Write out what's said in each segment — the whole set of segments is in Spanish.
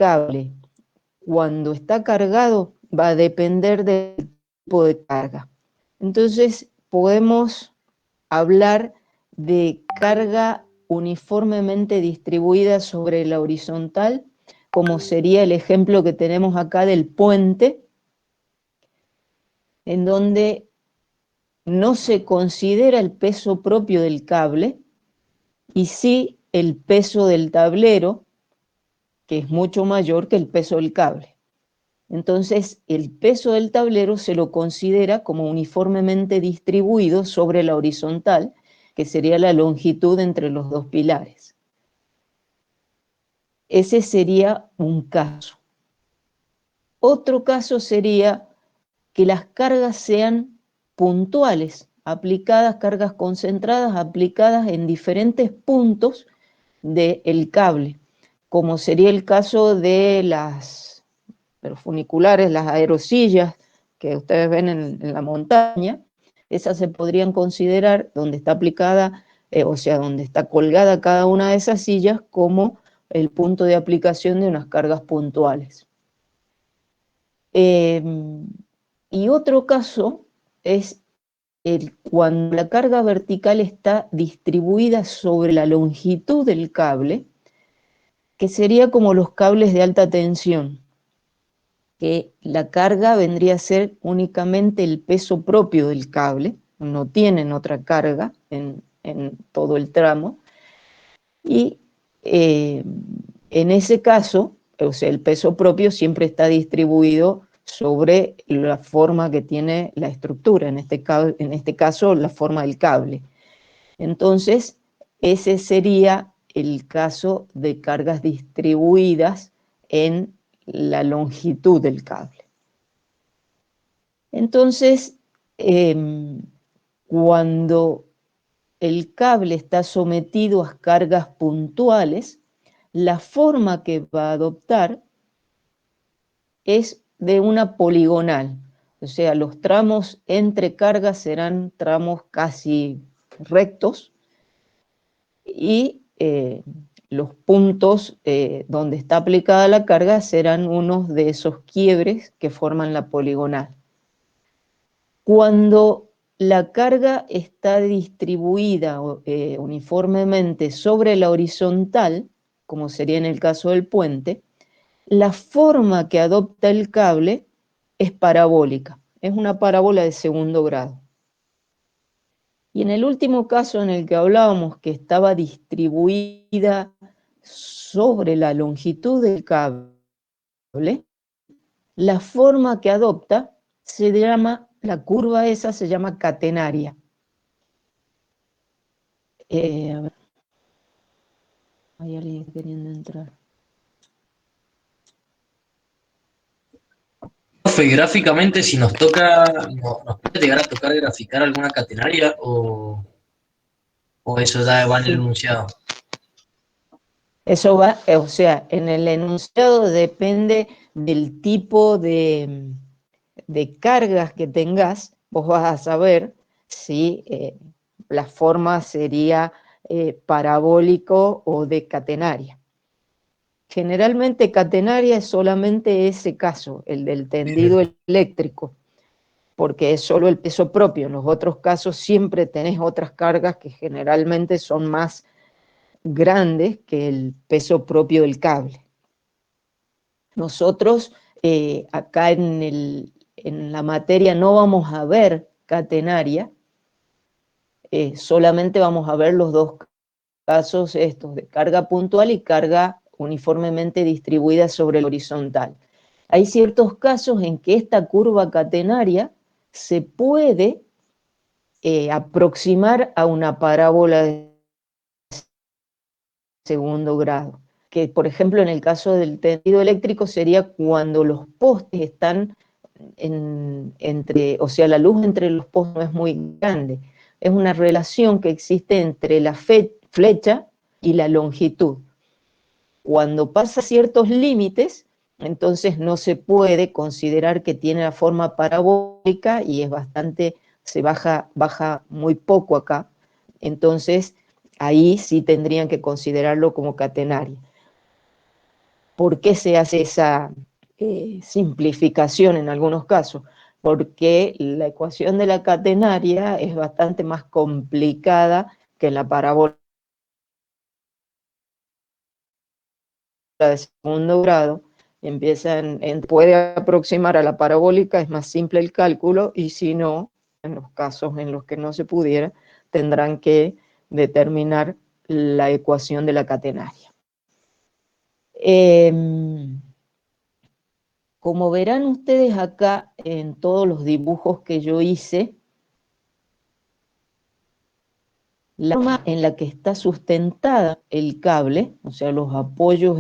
cable cuando está cargado va a depender del tipo de carga. Entonces podemos hablar de carga uniformemente distribuida sobre la horizontal, como sería el ejemplo que tenemos acá del puente, en donde no se considera el peso propio del cable, y sí el peso del tablero, que es mucho mayor que el peso del cable. Entonces, el peso del tablero se lo considera como uniformemente distribuido sobre la horizontal, que sería la longitud entre los dos pilares. Ese sería un caso. Otro caso sería que las cargas sean puntuales, aplicadas, cargas concentradas, aplicadas en diferentes puntos del cable, como sería el caso de los funiculares, las aerosillas que ustedes ven en la montaña. Esas se podrían considerar donde está aplicada, o sea, donde está colgada cada una de esas sillas, como el punto de aplicación de unas cargas puntuales. Y otro caso es cuando la carga vertical está distribuida sobre la longitud del cable, que sería como los cables de alta tensión, que la carga vendría a ser únicamente el peso propio del cable, no tienen otra carga en todo el tramo, y en ese caso, o sea, el peso propio siempre está distribuido sobre la forma que tiene la estructura, en este caso la forma del cable. Entonces, ese sería el caso de cargas distribuidas en la longitud del cable. Entonces, cuando el cable está sometido a cargas puntuales, la forma que va a adoptar es de una poligonal. O sea, los tramos entre cargas serán tramos casi rectos, y los puntos donde está aplicada la carga serán unos de esos quiebres que forman la poligonal. Cuando la carga está distribuida uniformemente sobre la horizontal, como sería en el caso del puente, la forma que adopta el cable es parabólica, es una parábola de segundo grado. Y en el último caso en el que hablábamos, que estaba distribuida sobre la longitud del cable, la forma que adopta se llama, la curva esa se llama catenaria. A ver, hay alguien queriendo entrar. Profe, gráficamente, si nos toca, ¿nos puede llegar a tocar graficar alguna catenaria o eso ya va en el Sí, enunciado? eso va, o sea, en el enunciado depende del tipo de cargas que tengas, vos vas a saber si la forma sería parabólico o de catenaria. Generalmente catenaria es solamente ese caso, el del tendido Bien. eléctrico, porque es solo el peso propio. En los otros casos siempre tenés otras cargas que generalmente son más grandes que el peso propio del cable. Nosotros acá en la materia no vamos a ver catenaria, solamente vamos a ver los dos casos estos de carga puntual y carga uniformemente distribuida sobre el horizontal. Hay ciertos casos en que esta curva catenaria se puede aproximar a una parábola de segundo grado, que por ejemplo en el caso del tendido eléctrico sería cuando los postes están o sea, la luz entre los postes no es muy grande, es una relación que existe entre la flecha y la longitud. Cuando pasa ciertos límites, entonces no se puede considerar que tiene la forma parabólica y es bastante, se baja muy poco acá. Entonces ahí sí tendrían que considerarlo como catenaria. ¿Por qué se hace esa simplificación en algunos casos? Porque la ecuación de la catenaria es bastante más complicada que en la parábola de segundo grado. Puede aproximar a la parabólica, es más simple el cálculo, y si no, en los casos en los que no se pudiera, tendrán que determinar la ecuación de la catenaria. Como verán ustedes acá en todos los dibujos que yo hice, la forma en la que está sustentada el cable, o sea, los apoyos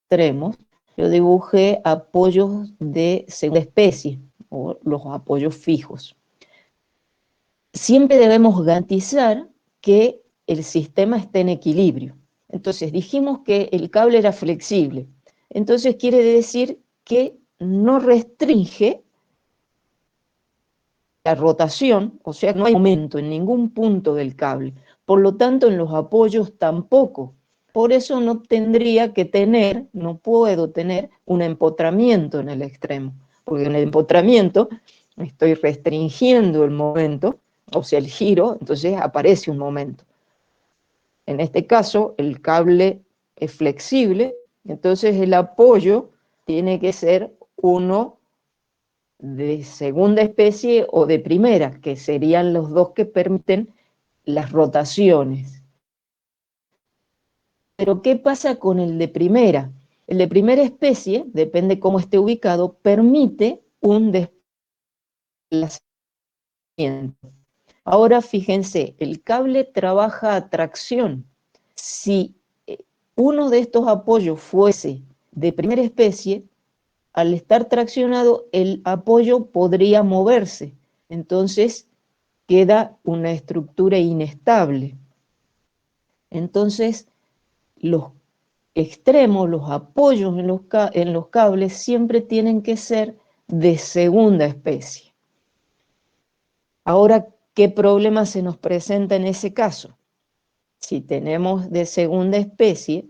extremos, yo dibujé apoyos de segunda especie, o los apoyos fijos. Siempre debemos garantizar que el sistema esté en equilibrio. Entonces, dijimos que el cable era flexible. Entonces, quiere decir que no restringe la rotación, o sea, no hay aumento en ningún punto del cable. Por lo tanto, en los apoyos tampoco. Por eso no tendría que tener, no puedo tener un empotramiento en el extremo, porque en el empotramiento estoy restringiendo el momento, o sea, el giro, entonces aparece un momento. En este caso, el cable es flexible, entonces el apoyo tiene que ser uno de segunda especie o de primera, que serían los dos que permiten las rotaciones. Pero ¿qué pasa con el de primera? El de primera especie, depende cómo esté ubicado, permite un desplazamiento. Ahora fíjense, el cable trabaja a tracción. Si uno de estos apoyos fuese de primera especie, al estar traccionado, el apoyo podría moverse. Entonces queda una estructura inestable. Entonces, los extremos, los apoyos en los cables siempre tienen que ser de segunda especie. Ahora, ¿qué problema se nos presenta en ese caso? Si tenemos de segunda especie,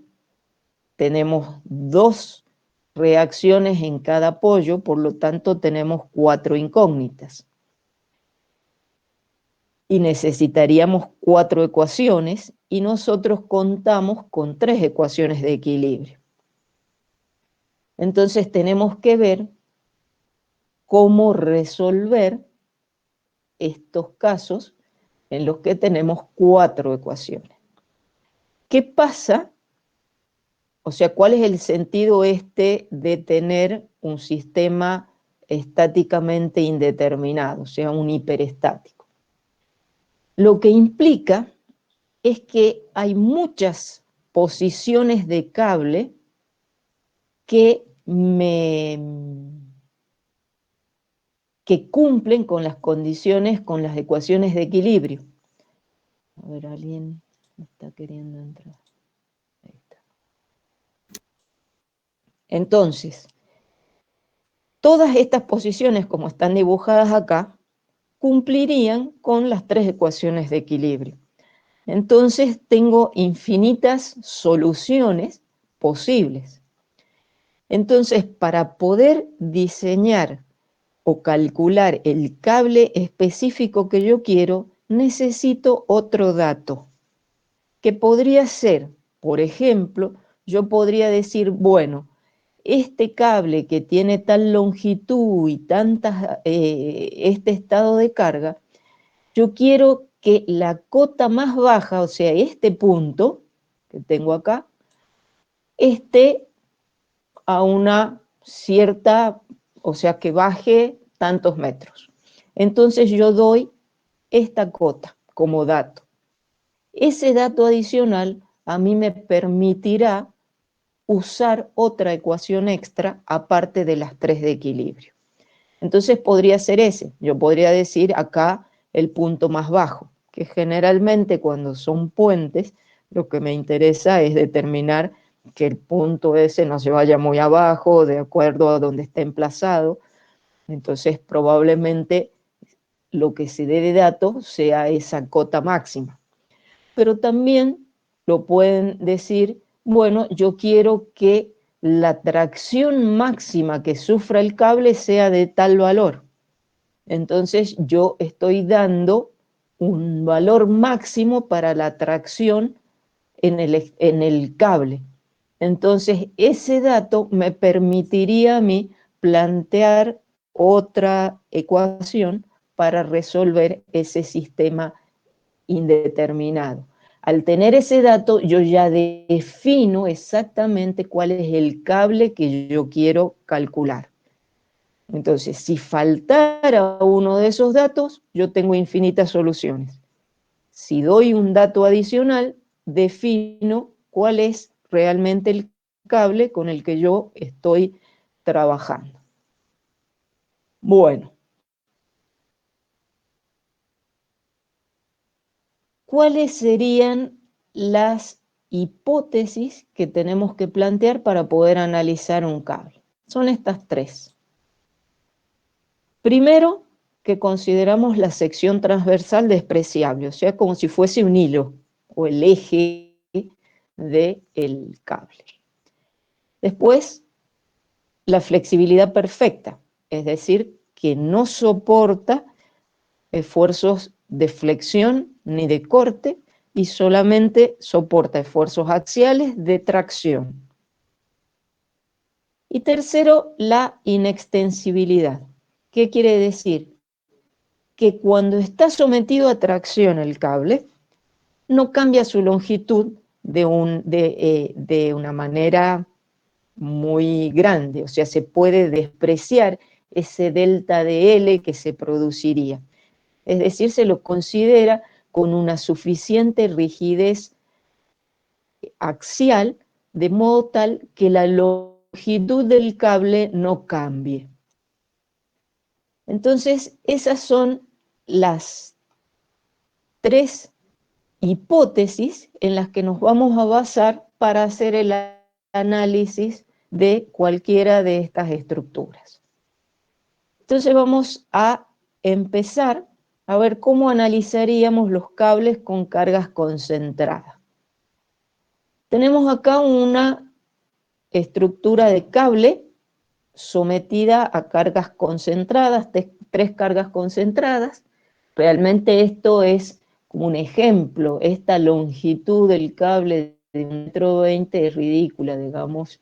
tenemos dos reacciones en cada apoyo, por lo tanto tenemos 4 incógnitas. Y necesitaríamos 4 ecuaciones y nosotros contamos con 3 ecuaciones de equilibrio. Entonces tenemos que ver cómo resolver estos casos en los que tenemos 4 ecuaciones. ¿Qué pasa? O sea, ¿cuál es el sentido de tener un sistema estáticamente indeterminado, o sea, un hiperestático? Lo que implica es que hay muchas posiciones de cable que cumplen con las condiciones, con las ecuaciones de equilibrio. A ver, alguien está queriendo entrar. Ahí está. Entonces, todas estas posiciones, como están dibujadas acá, cumplirían con las 3 ecuaciones de equilibrio. Entonces, tengo infinitas soluciones posibles. Entonces, para poder diseñar o calcular el cable específico que yo quiero, necesito otro dato, que podría ser, por ejemplo, yo podría decir, bueno, este cable que tiene tal longitud y este estado de carga, yo quiero que la cota más baja, o sea, este punto que tengo acá, esté a una cierta, o sea, que baje tantos metros. Entonces yo doy esta cota como dato. Ese dato adicional a mí me permitirá usar otra ecuación extra aparte de las 3 de equilibrio. Entonces podría ser ese. Yo podría decir acá el punto más bajo, que generalmente cuando son puentes, lo que me interesa es determinar que el punto ese no se vaya muy abajo, de acuerdo a donde está emplazado. Entonces probablemente lo que se dé de dato sea esa cota máxima. Pero también lo pueden decir, bueno, yo quiero que la tracción máxima que sufra el cable sea de tal valor. Entonces yo estoy dando un valor máximo para la tracción en el cable. Entonces ese dato me permitiría a mí plantear otra ecuación para resolver ese sistema indeterminado. Al tener ese dato, yo ya defino exactamente cuál es el cable que yo quiero calcular. Entonces, si faltara uno de esos datos, yo tengo infinitas soluciones. Si doy un dato adicional, defino cuál es realmente el cable con el que yo estoy trabajando. Bueno, ¿cuáles serían las hipótesis que tenemos que plantear para poder analizar un cable? Son estas tres. Primero, que consideramos la sección transversal despreciable, o sea, como si fuese un hilo o el eje del cable. Después, la flexibilidad perfecta, es decir, que no soporta esfuerzos de flexión ni de corte y solamente soporta esfuerzos axiales de tracción. Y tercero, la inextensibilidad. ¿Qué quiere decir? Que cuando está sometido a tracción el cable, no cambia su longitud de una manera muy grande, o sea, se puede despreciar ese delta de L que se produciría. Es decir, se lo considera con una suficiente rigidez axial, de modo tal que la longitud del cable no cambie. Entonces, esas son las tres hipótesis en las que nos vamos a basar para hacer el análisis de cualquiera de estas estructuras. Entonces vamos a empezar a ver cómo analizaríamos los cables con cargas concentradas. Tenemos acá una estructura de cable sometida a cargas concentradas, tres cargas concentradas. Realmente esto es como un ejemplo, esta longitud del cable de 1,20 m es ridícula, digamos,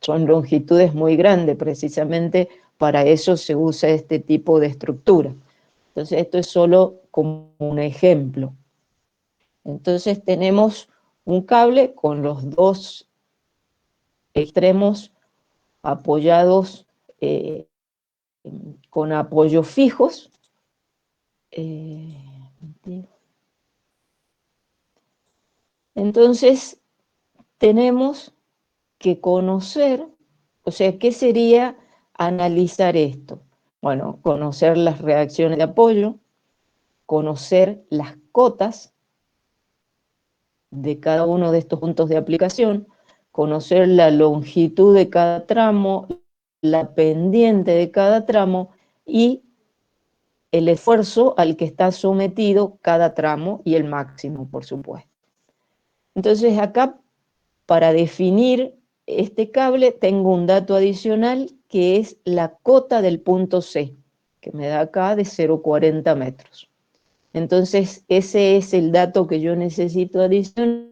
son longitudes muy grandes, precisamente para eso se usa este tipo de estructura. Entonces esto es solo como un ejemplo. Entonces tenemos un cable con los dos extremos apoyados con apoyos fijos. Entonces tenemos que conocer, o sea, ¿qué sería analizar esto? Bueno, conocer las reacciones de apoyo, conocer las cotas de cada uno de estos puntos de aplicación, conocer la longitud de cada tramo, la pendiente de cada tramo y el esfuerzo al que está sometido cada tramo y el máximo, por supuesto. Entonces acá, para definir este cable, tengo un dato adicional que es la cota del punto C, que me da acá de 0,40 metros. Entonces ese es el dato que yo necesito adicional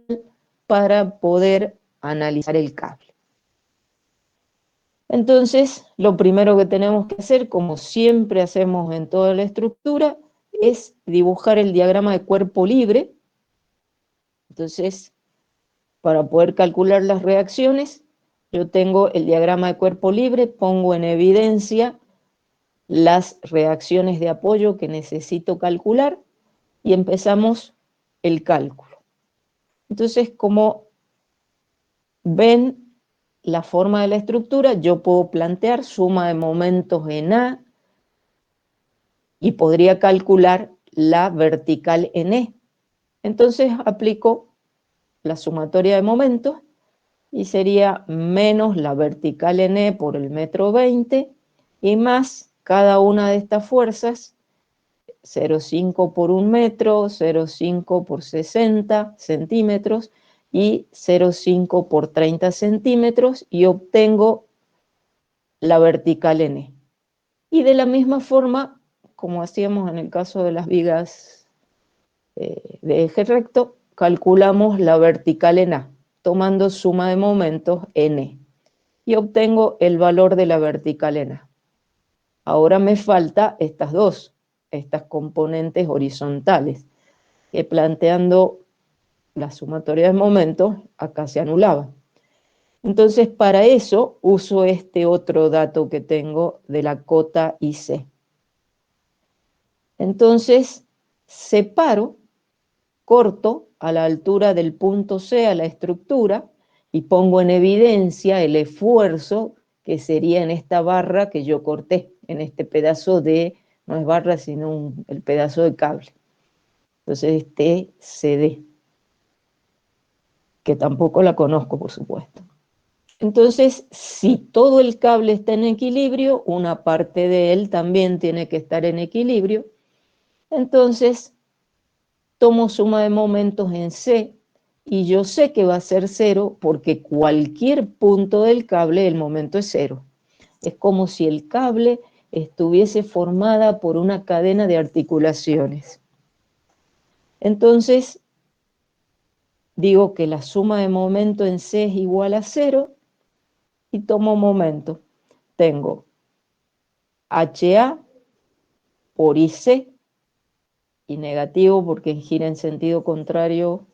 para poder analizar el cable. Entonces, lo primero que tenemos que hacer, como siempre hacemos en toda la estructura, es dibujar el diagrama de cuerpo libre. Entonces, para poder calcular las reacciones, yo tengo el diagrama de cuerpo libre, pongo en evidencia las reacciones de apoyo que necesito calcular y empezamos el cálculo. Entonces, como ven la forma de la estructura, yo puedo plantear suma de momentos en A y podría calcular la vertical en E. Entonces aplico la sumatoria de momentos y sería menos la vertical en E por el metro 20 y más cada una de estas fuerzas, 0,5 por 1 metro, 0,5 por 60 centímetros, y 0,5 por 30 centímetros y obtengo la vertical en E. Y de la misma forma, como hacíamos en el caso de las vigas de eje recto, calculamos la vertical en A, tomando suma de momentos en E. Y obtengo el valor de la vertical en A. Ahora me falta estas componentes horizontales, que planteando la sumatoria de momentos, acá se anulaba. Entonces, para eso uso este otro dato que tengo de la cota IC. Entonces, separo, corto a la altura del punto C a la estructura y pongo en evidencia el esfuerzo que sería en esta barra que yo corté, en este pedazo de, no es barra, sino el pedazo de cable. Entonces, este CD, que tampoco la conozco, por supuesto. Entonces, si todo el cable está en equilibrio, una parte de él también tiene que estar en equilibrio. Entonces, tomo suma de momentos en C y yo sé que va a ser 0 porque cualquier punto del cable el momento es 0. Es como si el cable estuviese formada por una cadena de articulaciones. Entonces, digo que la suma de momento en C es igual a 0 y tomo momento. Tengo HA por IC, y negativo porque gira en sentido contrario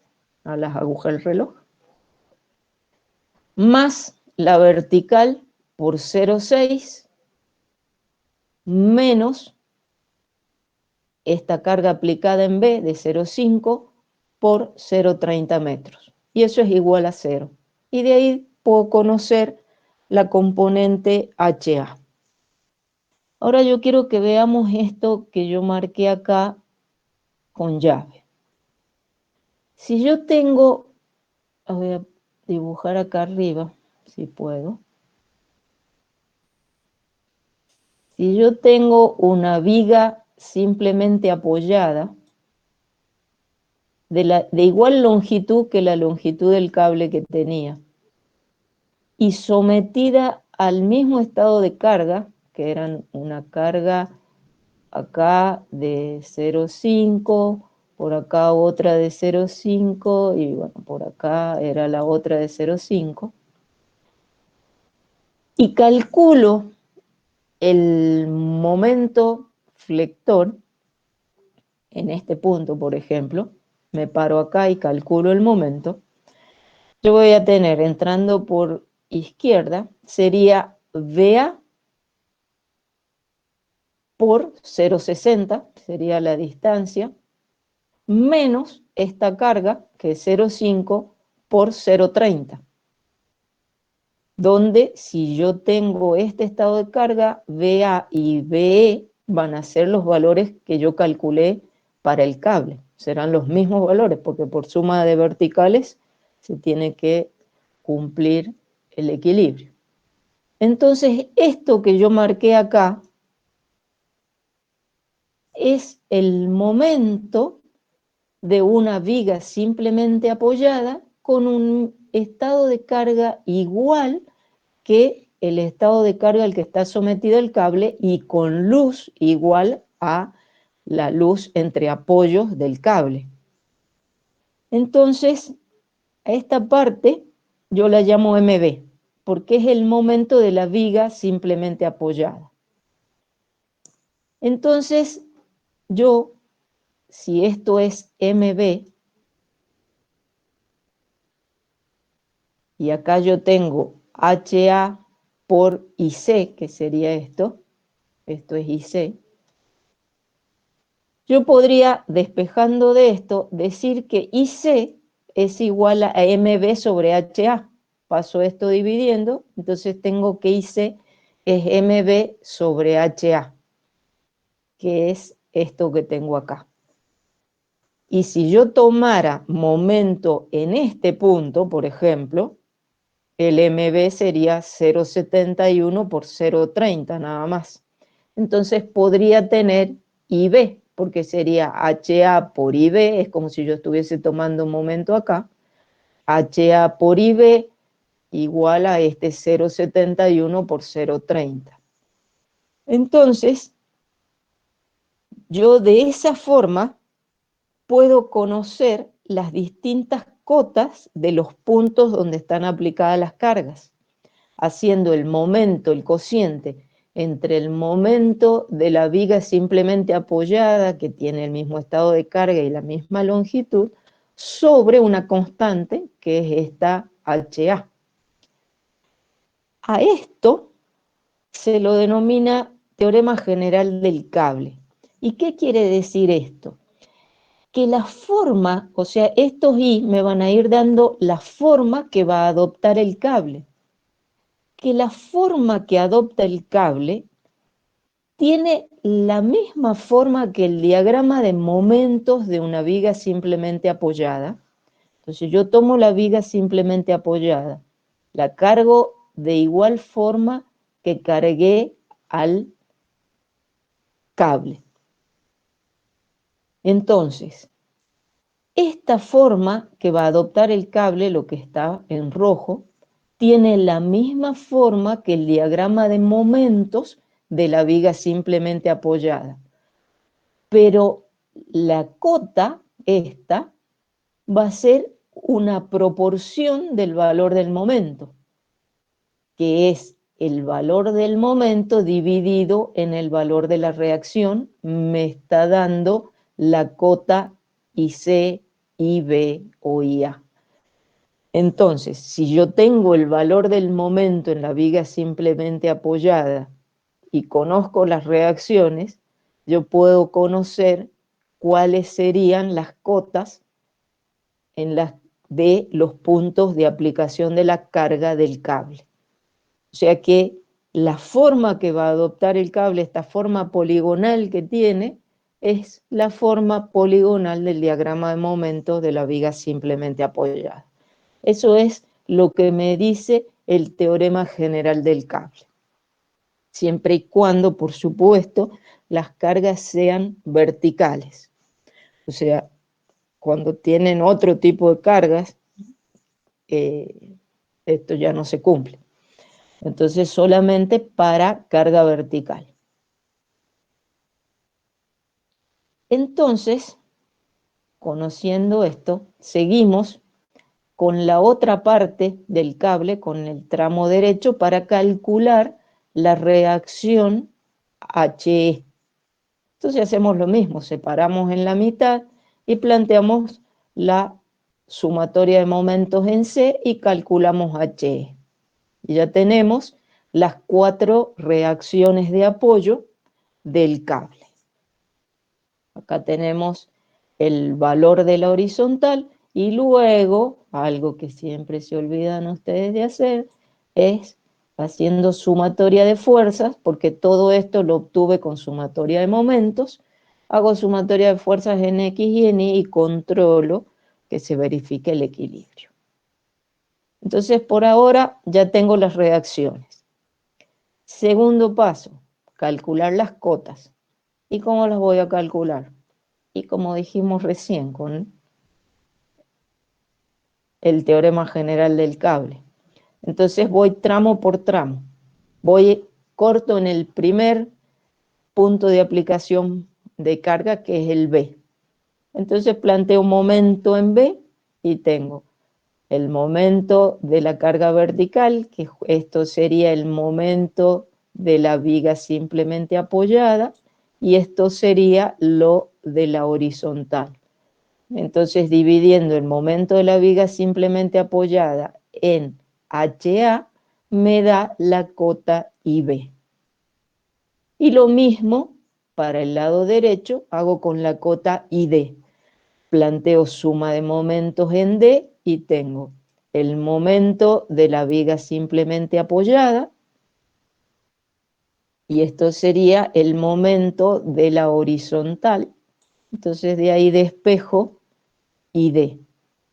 a las agujas del reloj, más la vertical por 0,6 menos esta carga aplicada en B de 0,5 por 0,30 metros. Y eso es igual a 0. Y de ahí puedo conocer la componente HA. Ahora yo quiero que veamos esto que yo marqué acá con llave. Si yo tengo, voy a dibujar acá arriba, si puedo. Si yo tengo una viga simplemente apoyada, de igual longitud que la longitud del cable que tenía, y sometida al mismo estado de carga, que eran una carga acá de 0,5, por acá otra de 0,5 y bueno, por acá era la otra de 0,5. Y calculo el momento flector en este punto, por ejemplo, me paro acá y calculo el momento. Yo voy a tener, entrando por izquierda, sería VA por 0,60, sería la distancia, menos esta carga, que es 0,5 por 0,30. Donde si yo tengo este estado de carga, VA y VE van a ser los valores que yo calculé para el cable. Serán los mismos valores, porque por suma de verticales se tiene que cumplir el equilibrio. Entonces, esto que yo marqué acá es el momento de una viga simplemente apoyada con un estado de carga igual que el estado de carga al que está sometido el cable y con luz igual a la luz entre apoyos del cable. Entonces, a esta parte yo la llamo MB, porque es el momento de la viga simplemente apoyada. Entonces, yo, si esto es MB, y acá yo tengo HA por IC, que sería esto es IC, yo podría, despejando de esto, decir que IC es igual a MB sobre HA. Paso esto dividiendo, entonces tengo que IC es MB sobre HA, que es esto que tengo acá. Y si yo tomara momento en este punto, por ejemplo, el MB sería 0,71 por 0,30 nada más. Entonces podría tener IB, porque sería HA por IB, es como si yo estuviese tomando un momento acá, HA por IB igual a este 0,71 por 0,30. Entonces, yo de esa forma puedo conocer las distintas cotas de los puntos donde están aplicadas las cargas, haciendo el momento, el cociente, entre el momento de la viga simplemente apoyada, que tiene el mismo estado de carga y la misma longitud, sobre una constante, que es esta HA. A esto se lo denomina teorema general del cable. ¿Y qué quiere decir esto? Que la forma, o sea, estos I me van a ir dando la forma que va a adoptar el cable. Que la forma que adopta el cable tiene la misma forma que el diagrama de momentos de una viga simplemente apoyada. Entonces yo tomo la viga simplemente apoyada, la cargo de igual forma que cargué al cable. Entonces, esta forma que va a adoptar el cable, lo que está en rojo, tiene la misma forma que el diagrama de momentos de la viga simplemente apoyada. Pero la cota, esta, va a ser una proporción del valor del momento, que es el valor del momento dividido en el valor de la reacción, me está dando la cota IC, IB o IA. Entonces, si yo tengo el valor del momento en la viga simplemente apoyada y conozco las reacciones, yo puedo conocer cuáles serían las cotas en las de los puntos de aplicación de la carga del cable. O sea que la forma que va a adoptar el cable, esta forma poligonal que tiene, es la forma poligonal del diagrama de momentos de la viga simplemente apoyada. Eso es lo que me dice el teorema general del cable. Siempre y cuando, por supuesto, las cargas sean verticales. O sea, cuando tienen otro tipo de cargas, esto ya no se cumple. Entonces, solamente para carga vertical. Entonces, conociendo esto, seguimos con la otra parte del cable, con el tramo derecho, para calcular la reacción HE. Entonces hacemos lo mismo, separamos en la mitad y planteamos la sumatoria de momentos en C y calculamos HE. Y ya tenemos las 4 reacciones de apoyo del cable. Acá tenemos el valor de la horizontal y luego, algo que siempre se olvidan ustedes de hacer, es haciendo sumatoria de fuerzas, porque todo esto lo obtuve con sumatoria de momentos. Hago sumatoria de fuerzas en X y en Y y controlo que se verifique el equilibrio. Entonces, por ahora ya tengo las reacciones. Segundo paso, calcular las cotas. ¿Y cómo las voy a calcular? Y como dijimos recién, con el teorema general del cable. Entonces voy tramo por tramo. Voy corto en el primer punto de aplicación de carga, que es el B. Entonces planteo un momento en B y tengo el momento de la carga vertical, que esto sería el momento de la viga simplemente apoyada, y esto sería lo de la horizontal. Entonces, dividiendo el momento de la viga simplemente apoyada en HA, me da la cota IB. Y lo mismo para el lado derecho hago con la cota ID. Planteo suma de momentos en D y tengo el momento de la viga simplemente apoyada, y esto sería el momento de la horizontal. Entonces de ahí despejo ID.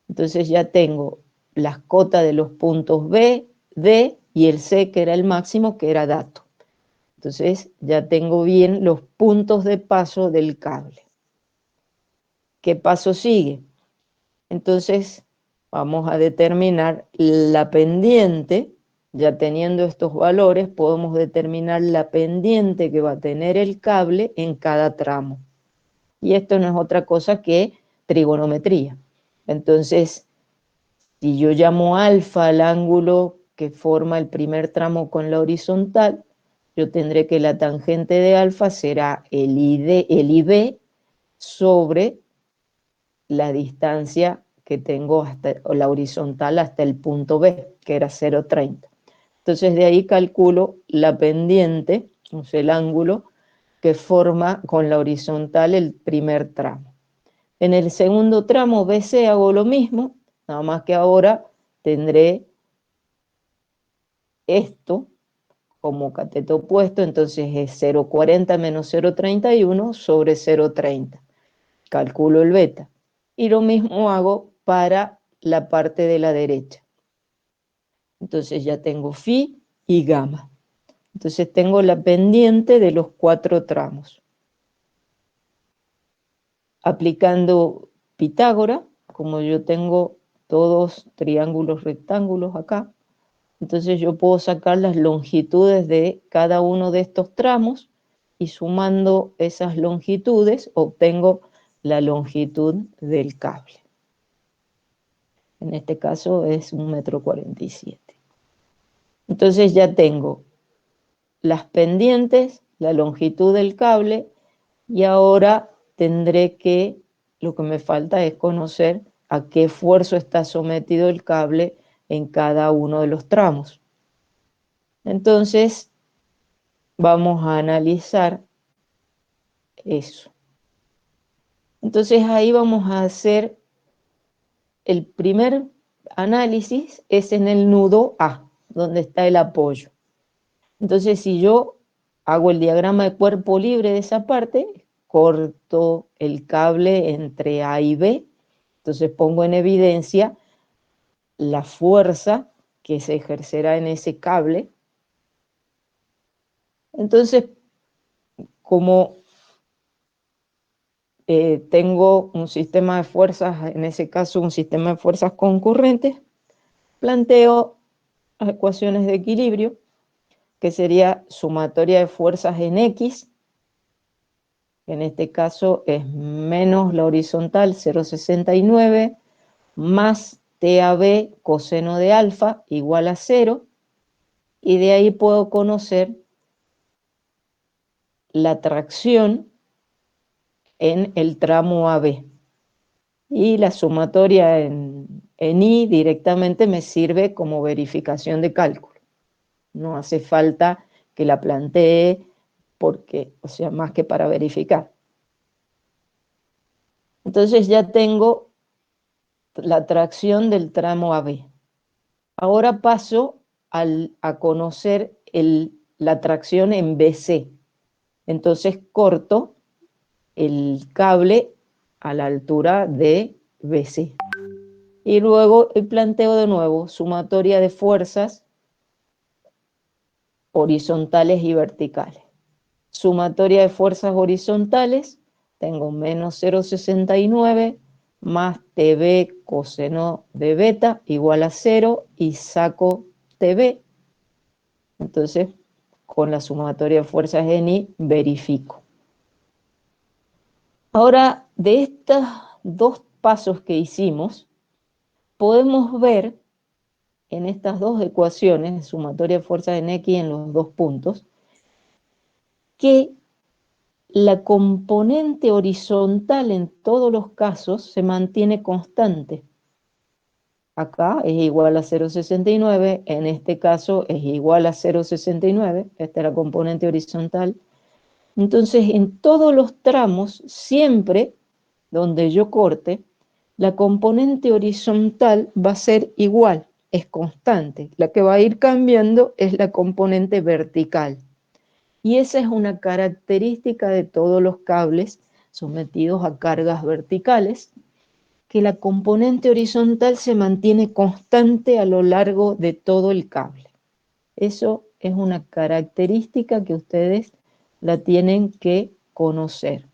Entonces ya tengo las cotas de los puntos B, D y el C, que era el máximo, que era dato. Entonces ya tengo bien los puntos de paso del cable. ¿Qué paso sigue? Entonces, vamos a determinar la pendiente. Ya teniendo estos valores, podemos determinar la pendiente que va a tener el cable en cada tramo. Y esto no es otra cosa que trigonometría. Entonces, si yo llamo alfa al ángulo que forma el primer tramo con la horizontal, yo tendré que la tangente de alfa será el IB sobre la distancia que tengo hasta la horizontal hasta el punto B, que era 0,30. Entonces de ahí calculo la pendiente, o sea, el ángulo que forma con la horizontal el primer tramo. En el segundo tramo BC hago lo mismo, nada más que ahora tendré esto como cateto opuesto, entonces es 0,40 menos 0,31 sobre 0,30. Calculo el beta. Y lo mismo hago para la parte de la derecha. Entonces ya tengo phi y gamma. Entonces tengo la pendiente de los 4 tramos. Aplicando Pitágoras, como yo tengo todos triángulos rectángulos acá, entonces yo puedo sacar las longitudes de cada uno de estos tramos y sumando esas longitudes obtengo la longitud del cable. En este caso es 1,47 m. Entonces ya tengo las pendientes, la longitud del cable y ahora tendré que, lo que me falta es conocer a qué esfuerzo está sometido el cable en cada uno de los tramos. Entonces vamos a analizar eso. Entonces ahí vamos a hacer el primer análisis, es en el nudo A, donde está el apoyo. Entonces si yo hago el diagrama de cuerpo libre de esa parte, corto el cable entre A y B, entonces pongo en evidencia la fuerza que se ejercerá en ese cable. Entonces, como tengo un sistema de fuerzas, en ese caso un sistema de fuerzas concurrentes, planteo las ecuaciones de equilibrio, que sería sumatoria de fuerzas en X, que en este caso es menos la horizontal 0,69, más TAB coseno de alfa igual a 0, y de ahí puedo conocer la tracción en el tramo AB. Y la sumatoria en I directamente me sirve como verificación de cálculo. No hace falta que la plantee porque, o sea, más que para verificar. Entonces ya tengo la tracción del tramo AB. Ahora paso a conocer la tracción en BC. Entonces corto el cable a la altura de BC. Y luego planteo de nuevo sumatoria de fuerzas horizontales y verticales. Sumatoria de fuerzas horizontales, tengo menos 0,69 más TB coseno de beta igual a 0 y saco TB. Entonces, con la sumatoria de fuerzas en I verifico. Ahora, de estos dos pasos que hicimos, podemos ver en estas dos ecuaciones, sumatoria de fuerzas en X en los dos puntos, que la componente horizontal en todos los casos se mantiene constante. Acá es igual a 0,69, en este caso es igual a 0,69, esta es la componente horizontal. Entonces, en todos los tramos, siempre donde yo corte, la componente horizontal va a ser igual, es constante. La que va a ir cambiando es la componente vertical. Y esa es una característica de todos los cables sometidos a cargas verticales, que la componente horizontal se mantiene constante a lo largo de todo el cable. Eso es una característica que ustedes la tienen que conocer.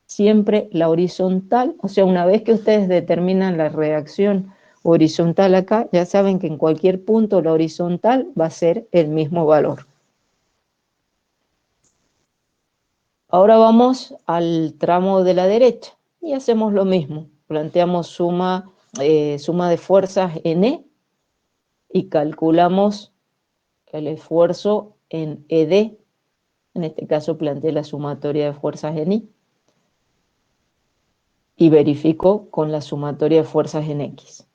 Siempre la horizontal, o sea, una vez que ustedes determinan la reacción horizontal acá, ya saben que en cualquier punto la horizontal va a ser el mismo valor. Ahora vamos al tramo de la derecha y hacemos lo mismo. Planteamos suma de fuerzas en E y calculamos el esfuerzo en ED. En este caso planteé la sumatoria de fuerzas en I y verifico con la sumatoria de fuerzas en X.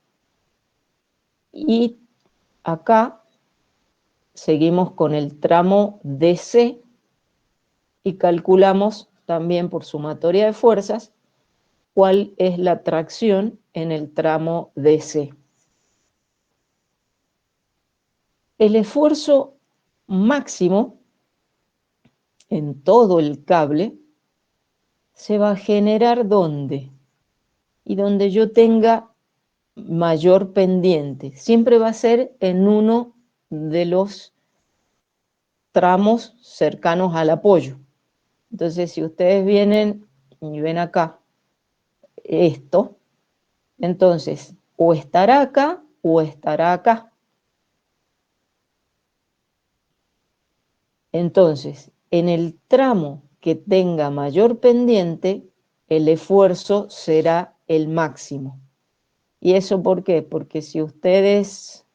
Y acá seguimos con el tramo DC y calculamos también por sumatoria de fuerzas cuál es la tracción en el tramo DC. El esfuerzo máximo en todo el cable se va a generar ¿dónde? Y donde yo tenga mayor pendiente. Siempre va a ser en uno de los tramos cercanos al apoyo. Entonces, si ustedes vienen y ven acá esto, entonces o estará acá o estará acá. Entonces, en el tramo que tenga mayor pendiente, el esfuerzo será el máximo. ¿Y eso por qué? Porque si ustedes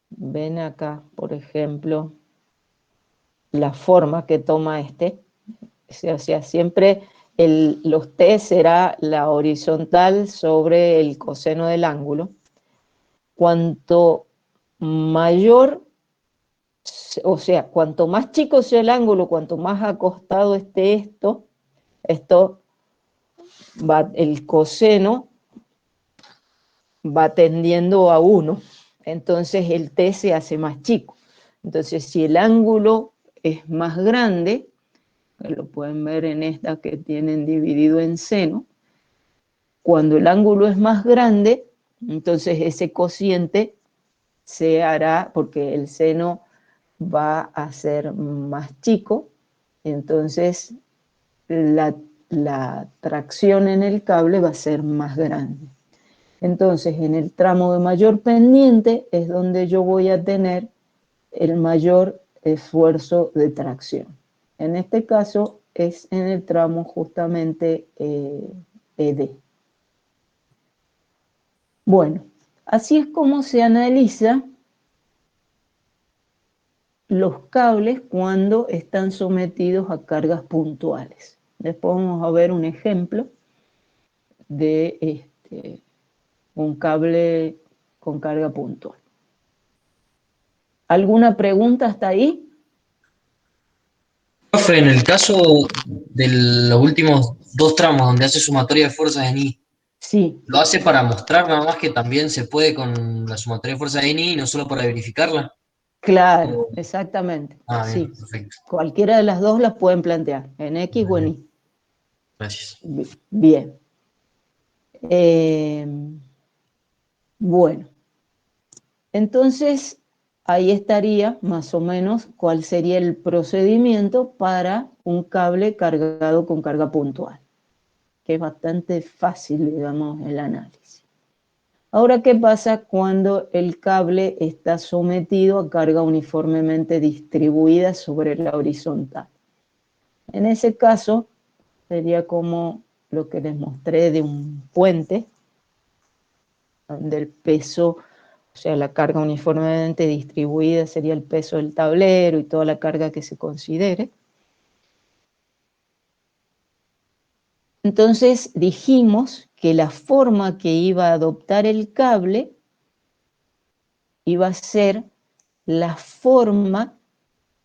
ven acá, por ejemplo, la forma que toma o sea, siempre los T será la horizontal sobre el coseno del ángulo. Cuanto mayor, o sea, cuanto más chico sea el ángulo, cuanto más acostado esté esto el coseno va tendiendo a 1. Entonces el T se hace más chico. Entonces, si el ángulo es más grande, lo pueden ver en esta que tienen dividido en seno, cuando el ángulo es más grande, entonces ese cociente se hará, porque el seno va a ser más chico, entonces la tracción en el cable va a ser más grande. Entonces, en el tramo de mayor pendiente es donde yo voy a tener el mayor esfuerzo de tracción. En este caso es en el tramo justamente ED. Bueno, así es como se analiza los cables cuando están sometidos a cargas puntuales. Después vamos a ver un ejemplo de un cable con carga puntual. ¿Alguna pregunta hasta ahí? Profe, en el caso de los últimos dos tramos donde hace sumatoria de fuerzas en I, Sí, ¿lo hace para mostrar nada más que también se puede con la sumatoria de fuerzas en I y no solo para verificarla? claro, O- exactamente. Bien, Sí, perfecto. cualquiera de las dos las pueden plantear, en X o en Bien, Y. gracias. Bien. Eh, bueno, entonces ahí estaría más o menos cuál sería el procedimiento para un cable cargado con carga puntual, que es bastante fácil, digamos, el análisis. Ahora, ¿qué pasa cuando el cable está sometido a carga uniformemente distribuida sobre la horizontal? En ese caso, sería como lo que les mostré de un puente, donde el peso, o sea, la carga uniformemente distribuida sería el peso del tablero y toda la carga que se considere. Entonces dijimos que la forma que iba a adoptar el cable iba a ser la forma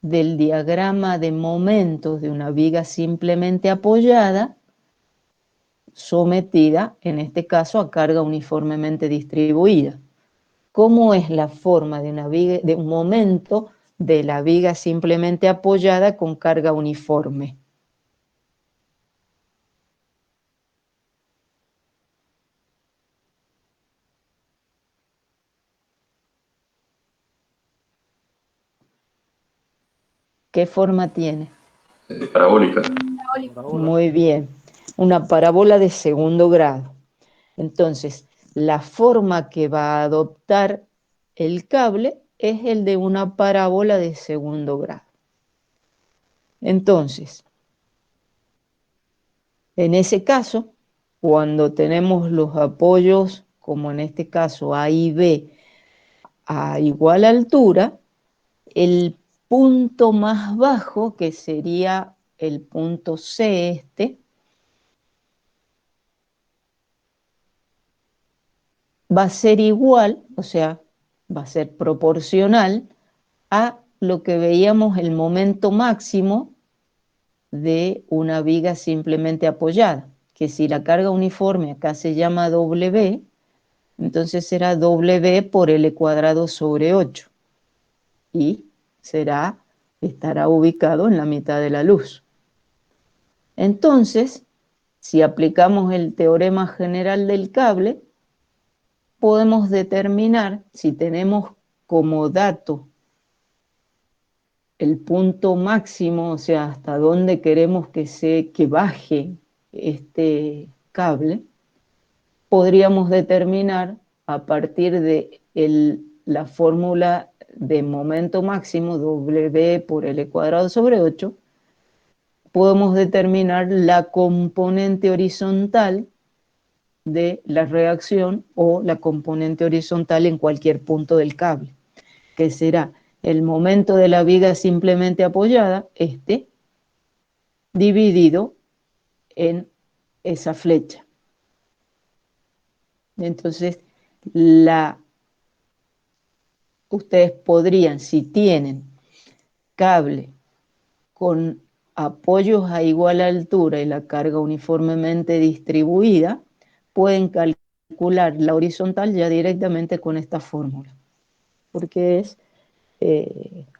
del diagrama de momentos de una viga simplemente apoyada, sometida, en este caso, a carga uniformemente distribuida. ¿Cómo es la forma de una viga, de un momento de la viga simplemente apoyada con carga uniforme? ¿Qué forma tiene? Parabólica. Muy bien, una parábola de segundo grado. Entonces, la forma que va a adoptar el cable es el de una parábola de segundo grado. Entonces, en ese caso, cuando tenemos los apoyos, como en este caso A y B, a igual altura, el punto más bajo, que sería el punto C este, va a ser igual, o sea, va a ser proporcional a lo que veíamos el momento máximo de una viga simplemente apoyada, que si la carga uniforme acá se llama W, entonces será W por L cuadrado sobre 8 y estará ubicado en la mitad de la luz. Entonces, si aplicamos el teorema general del cable, podemos determinar si tenemos como dato el punto máximo, o sea, hasta dónde queremos que baje este cable, podríamos determinar a partir de la fórmula de momento máximo, W por L cuadrado sobre 8, podemos determinar la componente horizontal de la reacción o la componente horizontal en cualquier punto del cable, que será el momento de la viga simplemente apoyada, dividido en esa flecha. Entonces, ustedes podrían, si tienen cable con apoyos a igual altura y la carga uniformemente distribuida, pueden calcular la horizontal ya directamente con esta fórmula, porque es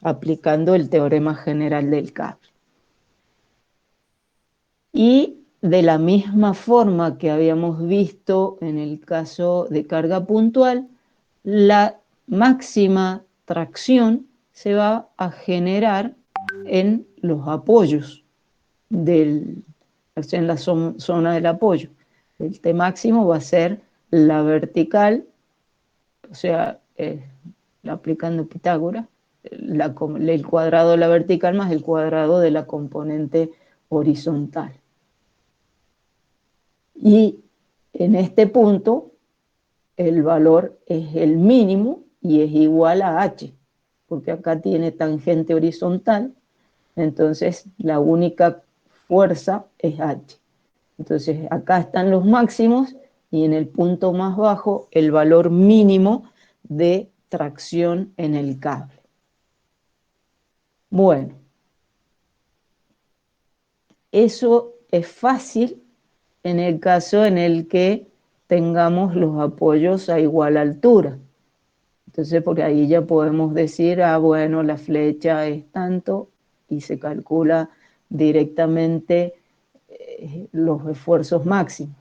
aplicando el teorema general del cable. Y de la misma forma que habíamos visto en el caso de carga puntual, la máxima tracción se va a generar en los apoyos, en la zona del apoyo. El T máximo va a ser la vertical, o sea, aplicando Pitágoras, el cuadrado de la vertical más el cuadrado de la componente horizontal. Y en este punto, el valor es el mínimo y es igual a H, porque acá tiene tangente horizontal, entonces la única fuerza es H. Entonces acá están los máximos y en el punto más bajo el valor mínimo de tracción en el cable. Bueno, eso es fácil en el caso en el que tengamos los apoyos a igual altura. Entonces por ahí ya podemos decir, bueno, la flecha es tanto y se calcula directamente los esfuerzos máximos.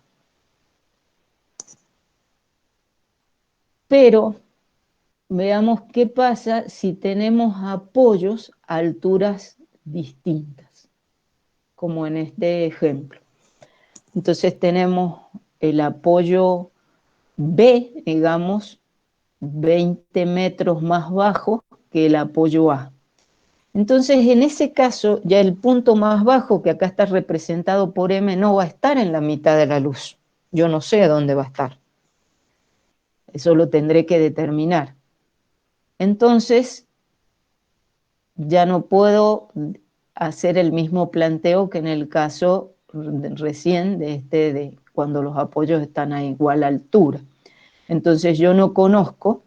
Pero veamos qué pasa si tenemos apoyos a alturas distintas, como en este ejemplo. Entonces tenemos el apoyo B, digamos, 20 metros más bajo que el apoyo A. Entonces, en ese caso, ya el punto más bajo, que acá está representado por M, no va a estar en la mitad de la luz. Yo no sé dónde va a estar. Eso lo tendré que determinar. Entonces, ya no puedo hacer el mismo planteo que en el caso recién de cuando los apoyos están a igual altura. Entonces, yo no conozco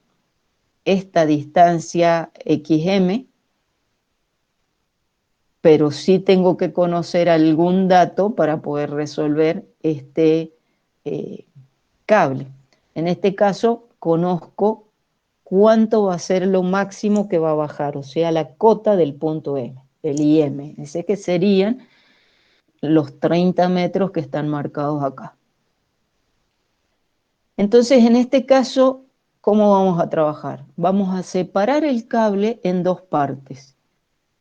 esta distancia XM, pero sí tengo que conocer algún dato para poder resolver este cable. En este caso, conozco cuánto va a ser lo máximo que va a bajar, o sea, la cota del punto M, el IM. Ese que serían los 30 metros que están marcados acá. Entonces, en este caso, ¿cómo vamos a trabajar? Vamos a separar el cable en dos partes.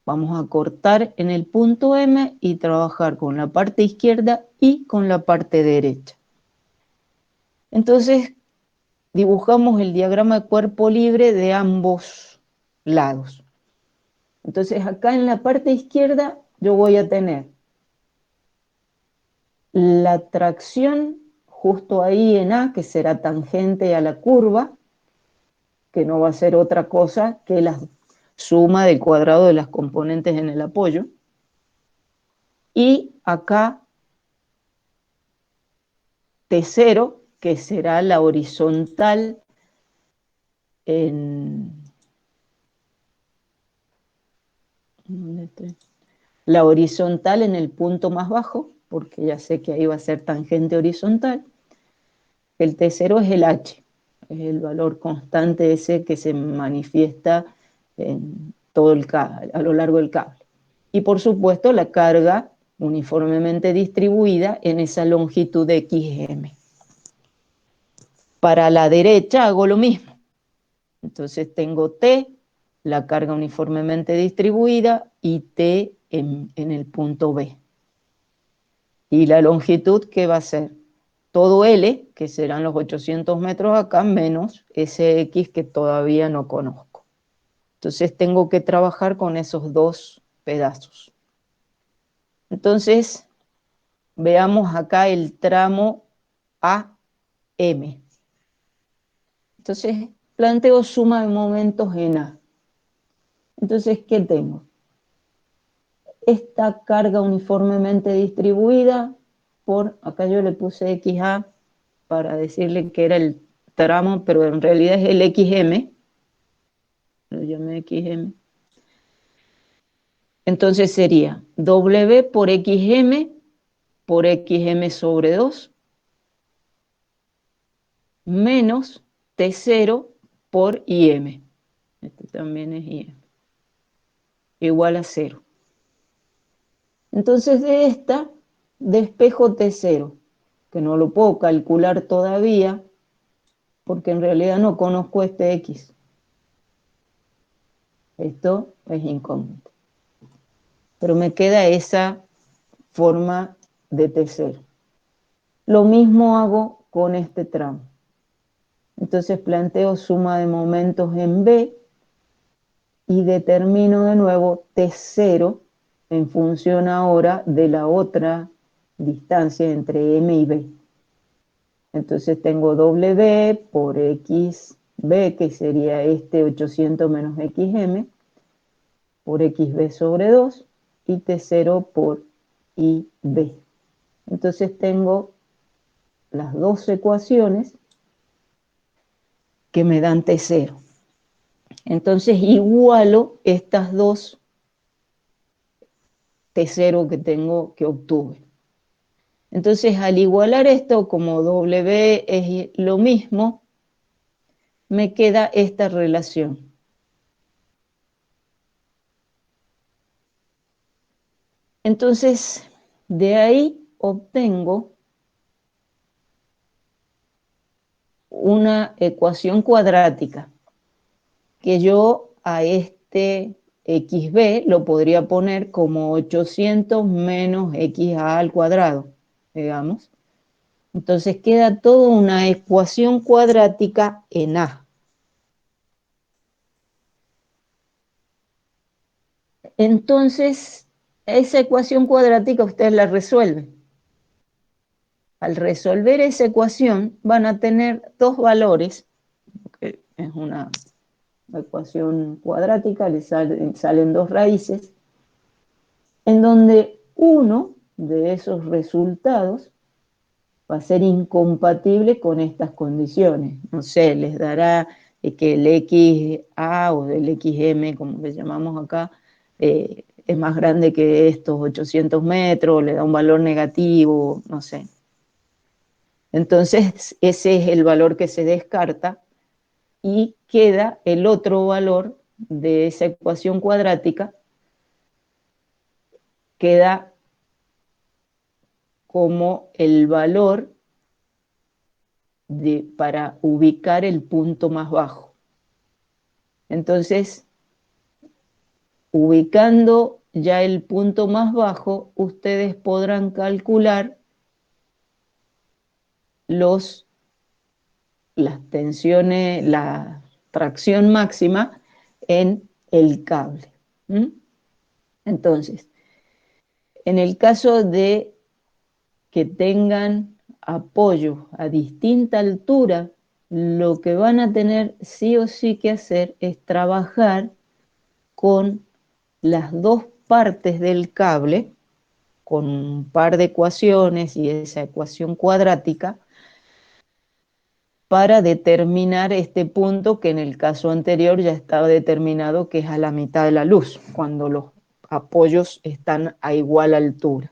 Vamos a cortar en el punto M y trabajar con la parte izquierda y con la parte derecha. Entonces dibujamos el diagrama de cuerpo libre de ambos lados. Entonces acá en la parte izquierda yo voy a tener la tracción justo ahí en A, que será tangente a la curva, que no va a ser otra cosa que la suma del cuadrado de las componentes en el apoyo. Y acá T0, que será la horizontal en... la horizontal en el punto más bajo, porque ya sé que ahí va a ser tangente horizontal. El T0 es el H, es el valor constante ese que se manifiesta en todo el cable, a lo largo del cable. Y por supuesto la carga uniformemente distribuida en esa longitud de XM. Para la derecha hago lo mismo. Entonces tengo T, la carga uniformemente distribuida, y T en el punto B. Y la longitud, ¿qué va a ser? Todo L, que serán los 800 metros acá, menos ese X que todavía no conozco. Entonces tengo que trabajar con esos dos pedazos. Entonces, veamos acá el tramo AM. Entonces, planteo suma de momentos en A. Entonces, ¿qué tengo? Esta carga uniformemente distribuida por, acá yo le puse XA para decirle que era el tramo, pero en realidad es el XM, lo llamé XM. Entonces sería W por XM sobre 2 menos T0 por IM. Este también es IM. Igual a 0. Entonces de esta despejo T0, que no lo puedo calcular todavía porque en realidad no conozco este X. Esto es incógnito. Pero me queda esa forma de T0. Lo mismo hago con este tramo. Entonces planteo suma de momentos en B y determino de nuevo T0 en función ahora de la otra distancia entre M y B. Entonces tengo W por XB, que sería este 800 menos XM, por XB sobre 2, y T0 por IB. Entonces tengo las dos ecuaciones que me dan T0. Entonces igualo estas dos T0 que tengo, que obtuve. Entonces al igualar esto, como W es lo mismo, me queda esta relación. Entonces de ahí obtengo una ecuación cuadrática que yo a este XB lo podría poner como 800 menos XA al cuadrado, digamos. Entonces queda toda una ecuación cuadrática en A. Entonces, esa ecuación cuadrática ustedes la resuelven. Al resolver esa ecuación van a tener dos valores, que es una ecuación cuadrática, le salen dos raíces, en donde uno de esos resultados va a ser incompatible con estas condiciones. No sé, les dará que el XA o el XM, como le llamamos acá, es más grande que estos 800 metros, le da un valor negativo, no sé. Entonces, ese es el valor que se descarta y queda el otro valor de esa ecuación cuadrática, queda como el valor para ubicar el punto más bajo. Entonces, ubicando ya el punto más bajo, ustedes podrán calcular los las tensiones, la tracción máxima en el cable. ¿Mm? Entonces, en el caso de que tengan apoyo a distinta altura, lo que van a tener sí o sí que hacer es trabajar con las dos partes del cable, con un par de ecuaciones y esa ecuación cuadrática, para determinar este punto que en el caso anterior ya estaba determinado, que es a la mitad de la luz, cuando los apoyos están a igual altura.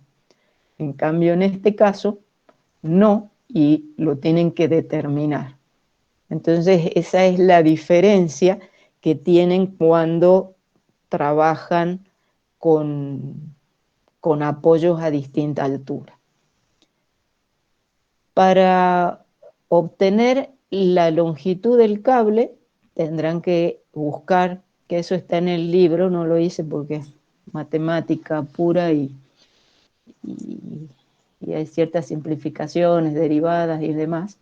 En cambio, en este caso, no, y lo tienen que determinar. Entonces, esa es la diferencia que tienen cuando trabajan con apoyos a distinta altura. Para obtener la longitud del cable, tendrán que buscar, que eso está en el libro, no lo hice porque es matemática pura y, y hay ciertas simplificaciones, derivadas y demás,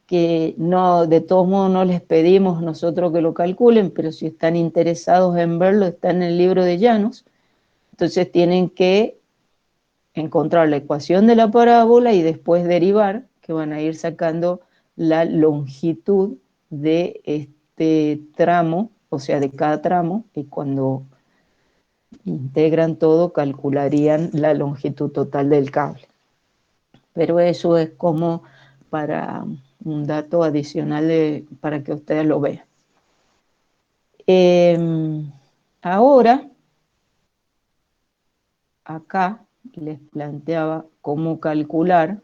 que no, de todos modos no les pedimos nosotros que lo calculen, pero si están interesados en verlo, está en el libro de Llanos. Entonces tienen que encontrar la ecuación de la parábola y después derivar, que van a ir sacando la longitud de este tramo, o sea, de cada tramo, y cuando integran todo, calcularían la longitud total del cable. Pero eso es como para un dato adicional para que ustedes lo vean. Ahora, acá les planteaba cómo calcular,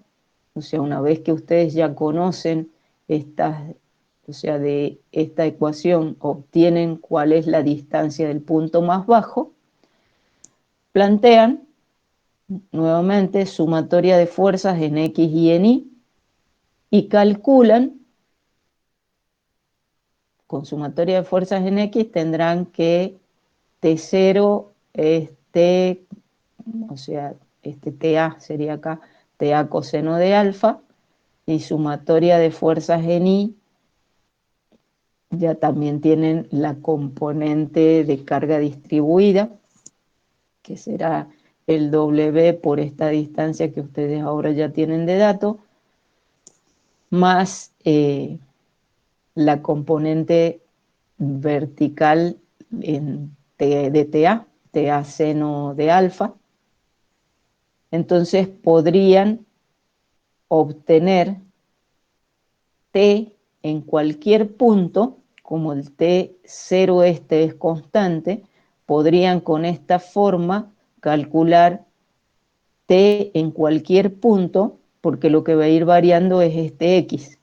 o sea, una vez que ustedes ya conocen estas, o sea, de esta ecuación obtienen cuál es la distancia del punto más bajo, plantean nuevamente sumatoria de fuerzas en X y en Y calculan, con sumatoria de fuerzas en X tendrán que T0 o sea, TA sería acá, TA coseno de alfa, y sumatoria de fuerzas en Y, ya también tienen la componente de carga distribuida, que será el W por esta distancia que ustedes ahora ya tienen de dato, más la componente vertical de TA seno de alfa. Entonces podrían obtener T en cualquier punto, como el T0 este es constante, podrían con esta forma calcular T en cualquier punto, porque lo que va a ir variando es este X.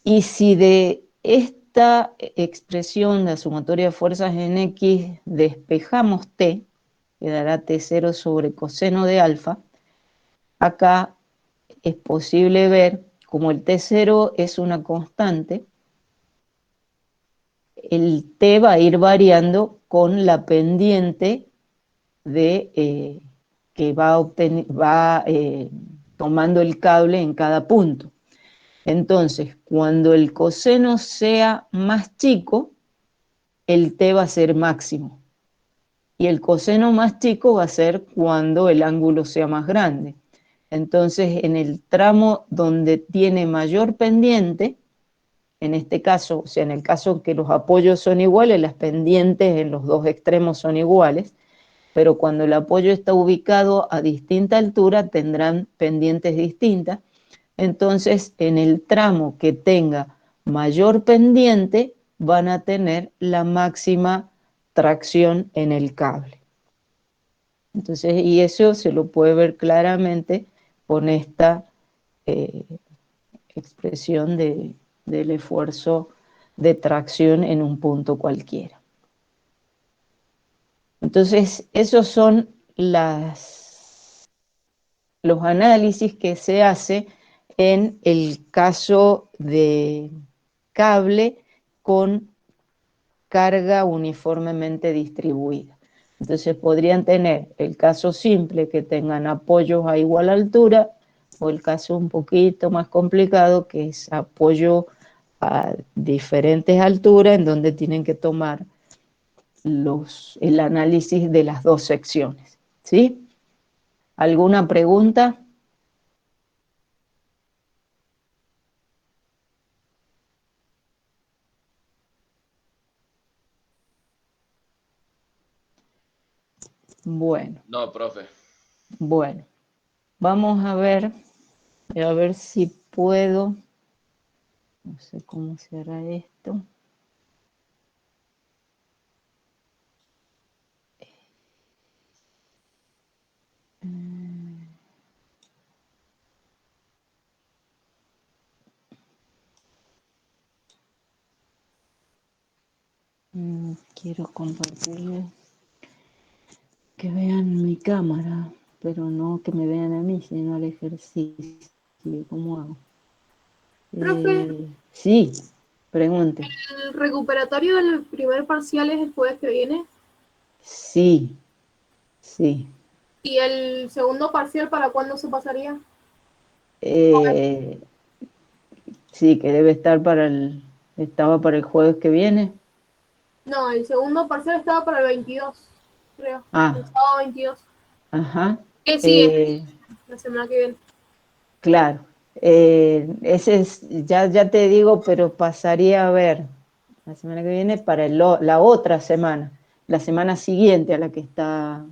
Y si de esta expresión, la sumatoria de fuerzas en X, despejamos T, quedará T0 sobre coseno de alfa, acá es posible ver, como el T0 es una constante, el T va a ir variando con la pendiente que va tomando el cable en cada punto. Entonces, cuando el coseno sea más chico, el T va a ser máximo. Y el coseno más chico va a ser cuando el ángulo sea más grande. Entonces, en el tramo donde tiene mayor pendiente, en este caso, o sea, en el caso que los apoyos son iguales, las pendientes en los dos extremos son iguales, pero cuando el apoyo está ubicado a distinta altura, tendrán pendientes distintas. Entonces, en el tramo que tenga mayor pendiente, van a tener la máxima tracción en el cable. Entonces, y eso se lo puede ver claramente con esta eh, expresión del esfuerzo de tracción en un punto cualquiera. Entonces, esos son los análisis que se hace en el caso de cable con carga uniformemente distribuida. Entonces podrían tener el caso simple que tengan apoyos a igual altura, o el caso un poquito más complicado, que es apoyo a diferentes alturas, en donde tienen que tomar el análisis de las dos secciones. ¿Sí? ¿Alguna pregunta? Bueno, No, profe. bueno. Vamos a ver si puedo. No sé cómo se hará esto. Quiero compartirle, que vean mi cámara, pero no que me vean a mí, sino al ejercicio. ¿Cómo hago? Profe, Sí, pregunte. ¿el recuperatorio del primer parcial es el jueves que viene? Sí, sí. ¿Y el segundo parcial para cuándo se pasaría? Eh, sí, que debe estar estaba para el jueves que viene. No, el segundo parcial estaba para el 22, creo. El Ah, sábado 22. ajá. ¿Qué sigue? Eh, La semana que viene. claro. Ese es, ya te digo, pero pasaría a ver la semana que viene para la otra semana, la semana siguiente a la que está.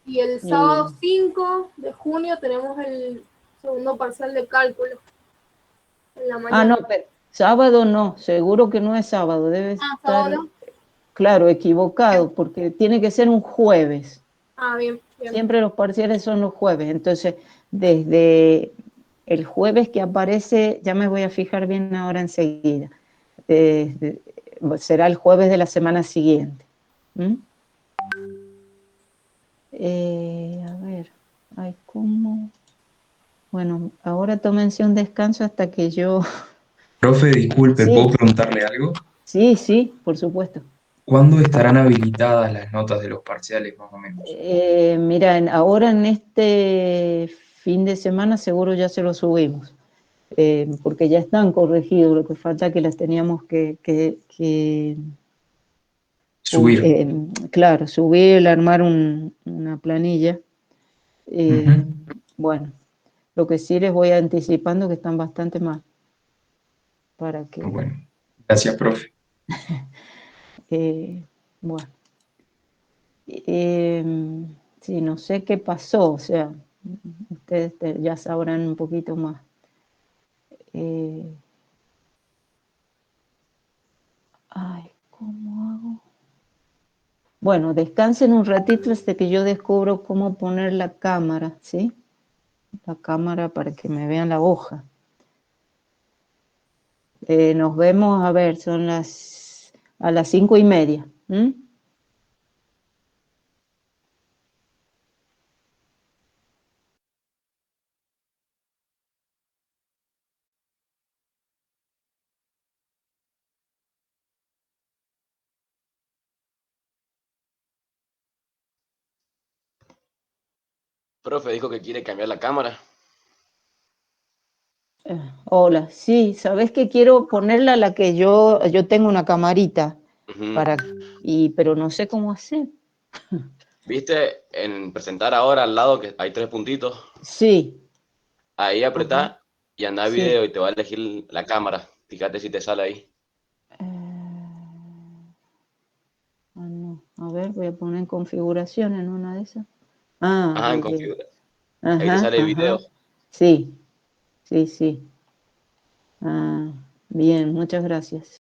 Y el eh, sábado 5 de junio tenemos el segundo parcial de cálculo en la no, mañana. pero sábado no, seguro que no es sábado, debe Ah, estar, sábado no. claro, Bien. equivocado, porque tiene que ser un jueves. Ah, bien, bien. Siempre los parciales son los jueves, entonces desde el jueves que aparece, ya me voy a fijar bien ahora enseguida, eh, será el jueves de la semana siguiente. ¿Mm? A ver, ay, ¿cómo? Bueno, ahora tómense un descanso hasta que yo... Profe, disculpe, ¿puedo Sí, preguntarle algo? sí, sí, por supuesto. ¿Cuándo estarán habilitadas las notas de los parciales, más o menos? Mira, ahora en este fin de semana seguro ya se lo subimos, porque ya están corregidos, lo que falta es que las teníamos que Subir. claro, subir, armar una planilla. Ujú. Eh, bueno, lo que sí les voy anticipando que están bastante mal, para que, Bueno, gracias, profe. eh, bueno, eh, sí, no sé qué pasó, o sea, ustedes ya sabrán un poquito más. Eh, Ay, ¿cómo hago? Bueno, descansen un ratito hasta que yo descubro cómo poner la cámara, ¿sí? La cámara para que me vean la hoja. Nos vemos, a ver, son a las 5:30. ¿M? Profe dijo que quiere cambiar la cámara. Hola, sí, ¿sabés que quiero ponerla a la que yo tengo una camarita Ujú. para, pero no sé cómo hacer? ¿Viste en presentar ahora al lado que hay tres puntitos? Sí, Ahí ajá, apretá y anda a sí. video y te va a elegir la cámara. Fíjate si te sale ahí. No. A ver, voy a poner en configuración en una de esas. Ah, Ajá, en video. configura. Ahí te Ajá, sale video. ajá. Sí, sí, sí. Ah, bien, muchas gracias.